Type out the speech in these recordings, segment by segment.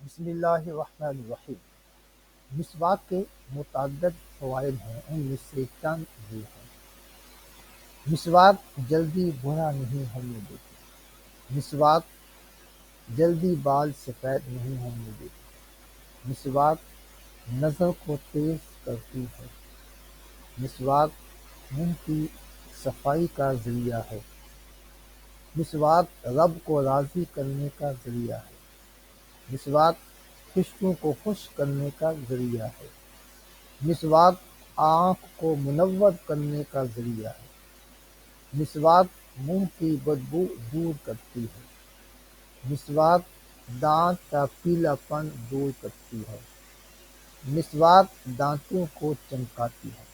بسم اللہ الرحمن الرحیم۔ مسواک کے متعدد فوائد ہیں، ان میں سے چند یہ ہیں۔ مسواک جلدی برا نہیں ہونے دیتی۔ مسواک جلدی بال سفید نہیں ہونے دیتی۔ مسواک نظر کو تیز کرتی ہے۔ مسواک منہ کی صفائی کا ذریعہ ہے۔ مسواک رب کو راضی کرنے کا ذریعہ ہے۔ مسواک خشکوں کو خشک کرنے کا ذریعہ ہے۔ مسواک آنکھ کو منور کرنے کا ذریعہ ہے۔ مسواک منہ کی بدبو دور کرتی ہے۔ مسواک دانت کا پیلا پن دور کرتی ہے۔ مسواک دانتوں کو چمکاتی ہے۔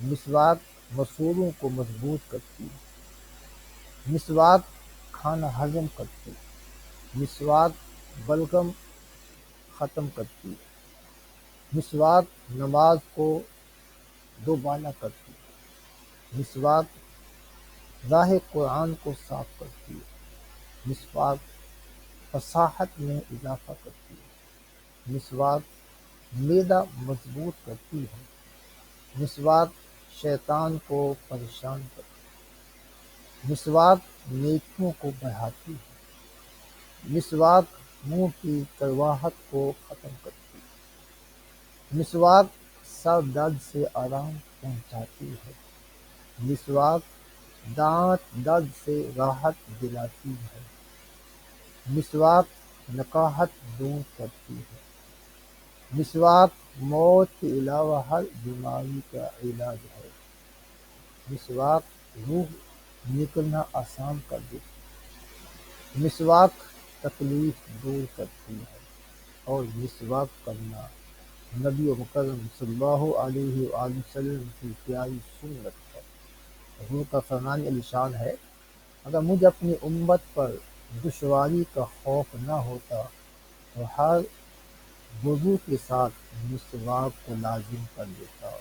مسواک مسوڑوں کو مضبوط کرتی ہے۔ مسواک کھانا ہضم کرتی ہے۔ مسواک بلغم ختم کرتی ہے۔ مسواک نماز کو دوبالا کرتی ہے۔ مسواک راہ قرآن کو صاف کرتی ہے۔ مسواک فصاحت میں اضافہ کرتی ہے۔ مسواک معدہ مضبوط کرتی ہے۔ مسواک شیطان کو پریشان کرتی ہے۔ مسواک نیکیوں کو بڑھاتی ہے۔ مسواک منہ کی کڑواہٹ کو ختم کرتی ہے۔ مسواک سر درد سے آرام پہنچاتی ہے۔ مسواک دانت درد سے راحت دلاتی ہے۔ مسواک نقاہت دور کرتی ہے۔ مسواک موت کے علاوہ ہر بیماری کا علاج ہے۔ مسواک روح نکلنا آسان کر دیتی ہے۔ مسواک تکلیف دور کرتی ہے، اور مسواک کرنا نبی مکرم صلی اللہ علیہ وآلہ وسلم کی پیاری سنت ہے۔ حضور کا فرمان علی شان ہے، اگر مجھے اپنی امت پر دشواری کا خوف نہ ہوتا تو ہر وضو کے ساتھ مسواک کو لازم کر دیتا۔